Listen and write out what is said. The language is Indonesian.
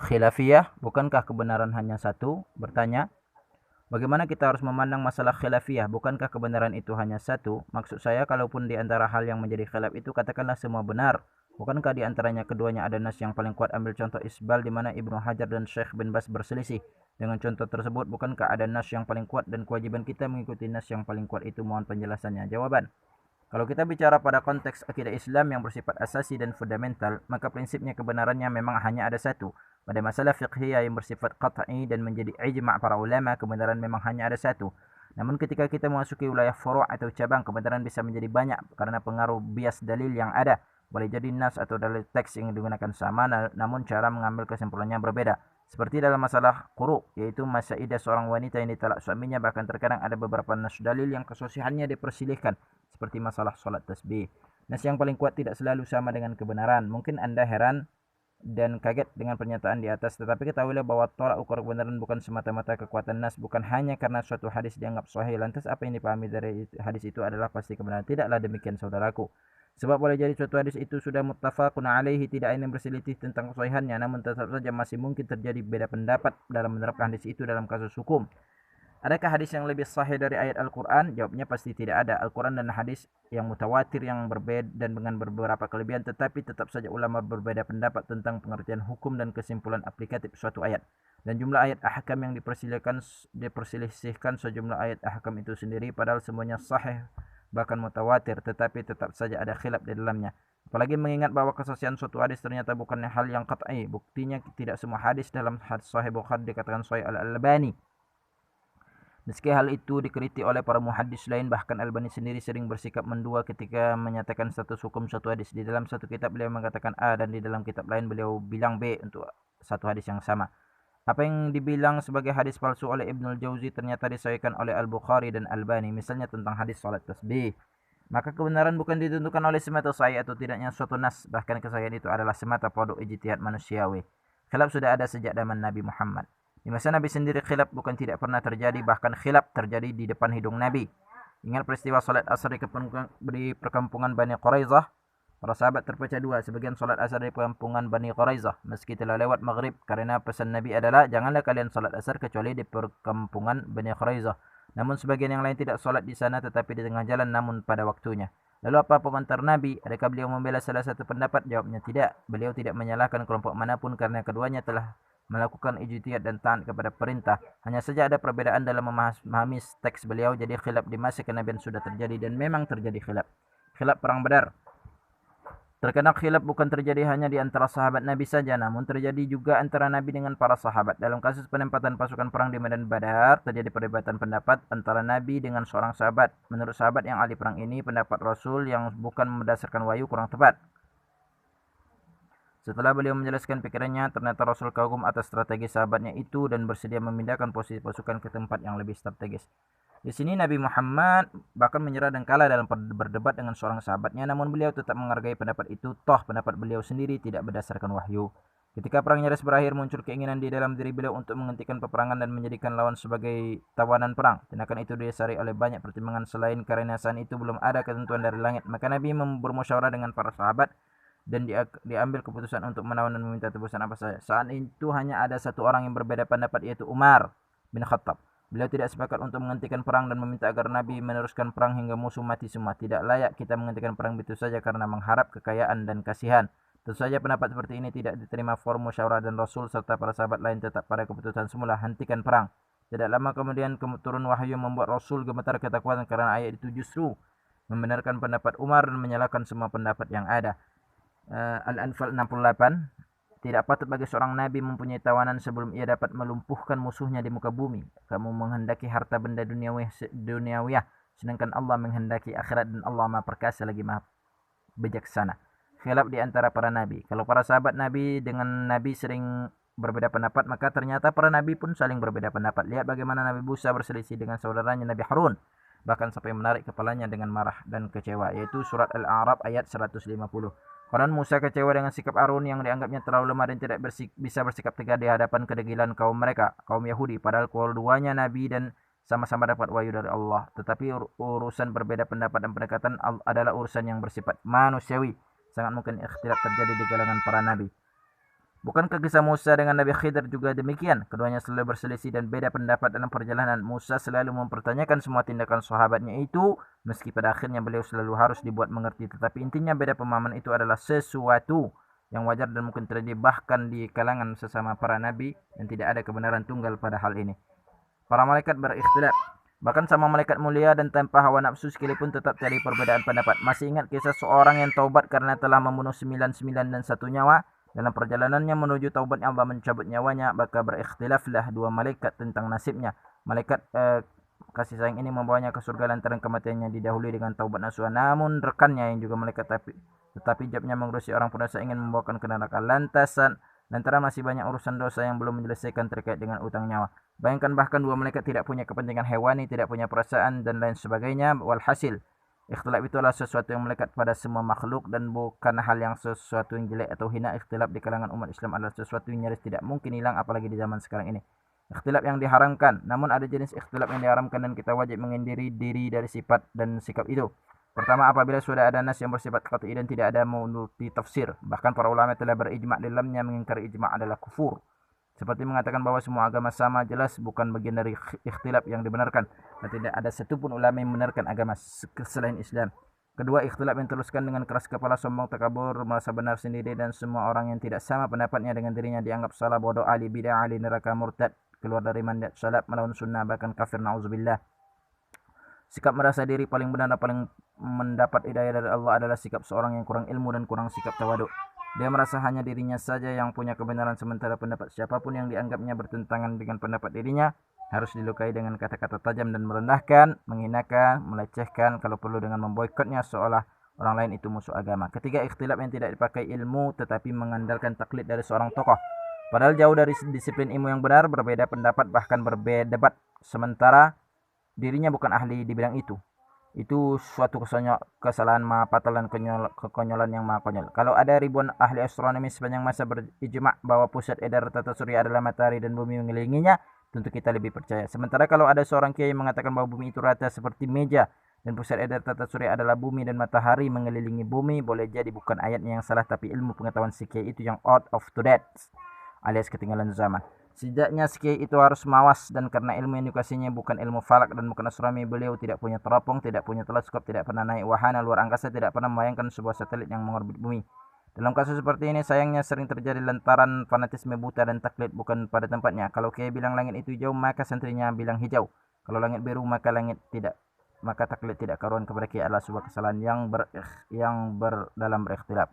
Khilafiyah, bukankah kebenaran hanya satu? Bertanya, bagaimana kita harus memandang masalah khilafiyah? Bukankah kebenaran itu hanya satu? Maksud saya, kalaupun di antara hal yang menjadi khilaf itu katakanlah semua benar, bukankah di antaranya keduanya ada nas yang paling kuat? Ambil contoh Isbal di mana Ibnu Hajar dan Syekh bin Bas berselisih. Dengan contoh tersebut, bukankah ada nas yang paling kuat dan kewajiban kita mengikuti nas yang paling kuat itu? Mohon penjelasannya. Jawaban. Kalau kita bicara pada konteks akidah Islam yang bersifat asasi dan fundamental, maka prinsipnya kebenarannya memang hanya ada satu. Pada masalah fiqhiyah yang bersifat qat'i dan menjadi ijma' para ulama, kebenaran memang hanya ada satu. Namun ketika kita memasuki wilayah furu' atau cabang, kebenaran bisa menjadi banyak karena pengaruh bias dalil yang ada. Boleh jadi nas atau dalil teks yang digunakan sama, namun cara mengambil kesimpulannya berbeda. Seperti dalam masalah quru', yaitu masa idah seorang wanita yang ditalak suaminya, bahkan terkadang ada beberapa nas dalil yang kesohihannya dipersilihkan, seperti masalah solat tasbih. Nas yang paling kuat tidak selalu sama dengan kebenaran. Mungkin Anda heran dan kaget dengan pernyataan di atas, tetapi ketahuilah bahwa tolak ukur kebenaran bukan semata-mata kekuatan nas, bukan hanya karena suatu hadis dianggap sahih lantas apa yang dipahami dari hadis itu adalah pasti kebenaran. Tidaklah demikian, saudaraku. Sebab boleh jadi suatu hadis itu sudah muttafaqun alaihi, tidak ada yang berselisih tentang kesahihannya, namun tetap saja masih mungkin terjadi beda pendapat dalam menerapkan hadis itu dalam kasus hukum. Adakah hadis yang lebih sahih dari ayat Al-Quran? Jawabnya pasti tidak ada. Al-Quran dan hadis yang mutawatir yang berbeda dan dengan beberapa kelebihan, tetapi tetap saja ulama berbeda pendapat tentang pengertian hukum dan kesimpulan aplikatif suatu ayat. Dan jumlah ayat ahkam yang diperselisihkan sejumlah ayat ahkam itu sendiri, padahal semuanya sahih bahkan mutawatir, tetapi tetap saja ada khilaf di dalamnya. Apalagi mengingat bahwa kesaksian suatu hadis ternyata bukannya hal yang qat'i. Buktinya tidak semua hadis dalam hadis Sahih Bukhari dikatakan sahih Al-Albani. Meski hal itu dikritik oleh para muhaddis lain, bahkan Albani sendiri sering bersikap mendua ketika menyatakan status hukum suatu hadis. Di dalam satu kitab beliau mengatakan A dan di dalam kitab lain beliau bilang B untuk satu hadis yang sama. Apa yang dibilang sebagai hadis palsu oleh Ibnul Jauzi ternyata disahihkan oleh Al-Bukhari dan Albani, misalnya tentang hadis salat tasbih. Maka kebenaran bukan ditentukan oleh semata sahih atau tidaknya suatu nas, bahkan kesahihan itu adalah semata produk ijtihad manusiawi. Khilaf sudah ada sejak zaman Nabi Muhammad. Di masa Nabi sendiri khilaf bukan tidak pernah terjadi, bahkan khilaf terjadi di depan hidung Nabi. Ingat peristiwa salat asar di perkampungan Bani Quraizah? Para sahabat terpecah dua. Sebagian salat asar di perkampungan Bani Quraizah meski telah lewat maghrib, karena pesan Nabi adalah janganlah kalian salat asar kecuali di perkampungan Bani Quraizah. Namun sebagian yang lain tidak salat di sana tetapi di tengah jalan namun pada waktunya. Lalu apa komentar Nabi? Adakah beliau membela salah satu pendapat? Jawabnya tidak. Beliau tidak menyalahkan kelompok manapun karena keduanya telah melakukan ijtihad dan taat kepada perintah. Hanya saja ada perbedaan dalam memahami teks beliau, jadi khilaf di masa kenabian sudah terjadi dan memang terjadi khilaf. Khilaf perang Badar. Terkadang khilaf bukan terjadi hanya di antara sahabat Nabi saja, namun terjadi juga antara Nabi dengan para sahabat. Dalam kasus penempatan pasukan perang di medan Badar, terjadi perdebatan pendapat antara Nabi dengan seorang sahabat. Menurut sahabat yang ahli perang ini, pendapat Rasul yang bukan berdasarkan wahyu kurang tepat. Setelah beliau menjelaskan pikirannya, ternyata Rasul kagum atas strategi sahabatnya itu dan bersedia memindahkan posisi pasukan ke tempat yang lebih strategis. Di sini Nabi Muhammad bahkan menyerah dan kalah dalam berdebat dengan seorang sahabatnya, namun beliau tetap menghargai pendapat itu, toh pendapat beliau sendiri tidak berdasarkan wahyu. Ketika perang nyaris berakhir, muncul keinginan di dalam diri beliau untuk menghentikan peperangan dan menjadikan lawan sebagai tawanan perang. Tindakan itu didasari oleh banyak pertimbangan selain karena saat itu belum ada ketentuan dari langit. Maka Nabi bermusyawarah dengan para sahabat dan diambil keputusan untuk menawan dan meminta tebusan apa saja. Saat itu hanya ada satu orang yang berbeda pendapat, yaitu Umar bin Khattab. Beliau tidak sepakat untuk menghentikan perang dan meminta agar Nabi meneruskan perang hingga musuh mati semua. Tidak layak kita menghentikan perang begitu saja karena mengharap kekayaan dan kasihan. Tentu saja pendapat seperti ini tidak diterima forum musyawarah dan Rasul serta para sahabat lain tetap pada keputusan semula, hentikan perang. Tidak lama kemudian turun wahyu membuat Rasul gemetar ketakutan karena ayat itu justru membenarkan pendapat Umar dan menyalahkan semua pendapat yang ada. Al-Anfal 68. Tidak patut bagi seorang nabi mempunyai tawanan sebelum ia dapat melumpuhkan musuhnya di muka bumi. Kamu menghendaki harta benda duniawiyah, sedangkan Allah menghendaki akhirat dan Allah Maha Perkasa lagi Maha Bijaksana. Khilaf di antara para nabi. Kalau para sahabat nabi dengan nabi sering berbeda pendapat, maka ternyata para nabi pun saling berbeda pendapat. Lihat bagaimana Nabi Musa berselisih dengan saudaranya Nabi Harun, bahkan sampai menarik kepalanya dengan marah dan kecewa, yaitu surat Al-A'raf ayat 150. Konon Musa kecewa dengan sikap Harun yang dianggapnya terlalu lemah dan tidak bisa bersikap tegar di hadapan kedegilan kaum mereka, kaum Yahudi, padahal keduanya nabi dan sama-sama dapat wahyu dari Allah. Tetapi urusan berbeda pendapat dan pendekatan adalah urusan yang bersifat manusiawi. Sangat mungkin ikhtilaf terjadi di kalangan para nabi. Bukankah kisah Musa dengan Nabi Khidir juga demikian? Keduanya selalu berselisih dan beda pendapat dalam perjalanan. Musa selalu mempertanyakan semua tindakan sahabatnya itu, meski pada akhirnya beliau selalu harus dibuat mengerti. Tetapi intinya beda pemahaman itu adalah sesuatu yang wajar dan mungkin terjadi bahkan di kalangan sesama para nabi, dan tidak ada kebenaran tunggal pada hal ini. Para malaikat berikhtilaf. Bahkan sama malaikat mulia dan tanpa hawa nafsu sekalipun tetap terjadi perbedaan pendapat. Masih ingat kisah seorang yang taubat karena telah membunuh 99 dan 1 nyawa? Dalam perjalanannya menuju taubatnya Allah mencabut nyawanya, maka berikhtilaflah dua malaikat tentang nasibnya. Malaikat kasih sayang ini membawanya ke surga lantaran kematiannya didahului dengan taubat nasuha. Namun rekannya yang juga malaikat tetapi jawabnya mengurusi orang pendosa ingin membawakan ke neraka. Lantaran masih banyak urusan dosa yang belum menyelesaikan terkait dengan utang nyawa. Bayangkan bahkan dua malaikat tidak punya kepentingan hewani, tidak punya perasaan dan lain sebagainya. Walhasil, ikhtilaf itu adalah sesuatu yang melekat pada semua makhluk dan bukan hal yang sesuatu yang jelek atau hina. Ikhtilaf di kalangan umat Islam adalah sesuatu yang nyaris tidak mungkin hilang apalagi di zaman sekarang ini. Ikhtilaf yang diharamkan, namun ada jenis ikhtilaf yang diharamkan dan kita wajib menghindari diri dari sifat dan sikap itu. Pertama, apabila sudah ada nas yang bersifat qat'i dan tidak ada multi tafsir. Bahkan para ulama telah berijma' dalamnya, mengingkari ijma' adalah kufur. Seperti mengatakan bahwa semua agama sama, jelas bukan bagian dari ikhtilaf yang dibenarkan. Dan tidak ada satupun ulama yang membenarkan agama selain Islam. Kedua, ikhtilaf yang teruskan dengan keras kepala, sombong, takabur, merasa benar sendiri, dan semua orang yang tidak sama pendapatnya dengan dirinya dianggap salah, bodoh, ahli bid'ah, ahli neraka, murtad, keluar dari mandat salaf, melawan sunnah, bahkan kafir, na'udzubillah. Sikap merasa diri paling benar dan paling mendapat hidayah dari Allah adalah sikap seorang yang kurang ilmu dan kurang sikap tawaduk. Dia merasa hanya dirinya saja yang punya kebenaran, sementara pendapat siapapun yang dianggapnya bertentangan dengan pendapat dirinya harus dilukai dengan kata-kata tajam dan merendahkan, menghinakan, melecehkan, kalau perlu dengan memboikotnya seolah orang lain itu musuh agama. Ketiga, ikhtilaf yang tidak dipakai ilmu tetapi mengandalkan taklid dari seorang tokoh. Padahal jauh dari disiplin ilmu yang benar, berbeda pendapat bahkan berbeda debat, sementara dirinya bukan ahli di bidang itu. Itu suatu kesalahan maha fatal dan kekonyolan yang maha konyol. Kalau ada ribuan ahli astronomi sepanjang masa berijma' bahwa pusat edar tata surya adalah matahari dan bumi mengelilinginya, tentu kita lebih percaya. Sementara kalau ada seorang kiai yang mengatakan bahwa bumi itu rata seperti meja dan pusat edar tata surya adalah bumi dan matahari mengelilingi bumi, boleh jadi bukan ayatnya yang salah tapi ilmu pengetahuan si kiai itu yang out of to date, alias ketinggalan zaman. Setidaknya si kiai itu harus mawas, dan karena ilmu yang dikasihnya bukan ilmu falak dan bukan astronomi, beliau tidak punya teropong, tidak punya teleskop, tidak pernah naik wahana luar angkasa, tidak pernah membayangkan sebuah satelit yang mengorbit bumi. Dalam kasus seperti ini sayangnya sering terjadi lantaran fanatisme buta dan taklid bukan pada tempatnya. Kalau kiai bilang langit itu hijau, maka santrinya bilang hijau. Kalau langit biru, maka langit tidak. Maka taklid tidak karuan kepada kiai adalah sebuah kesalahan yang dalam berikhtilaf.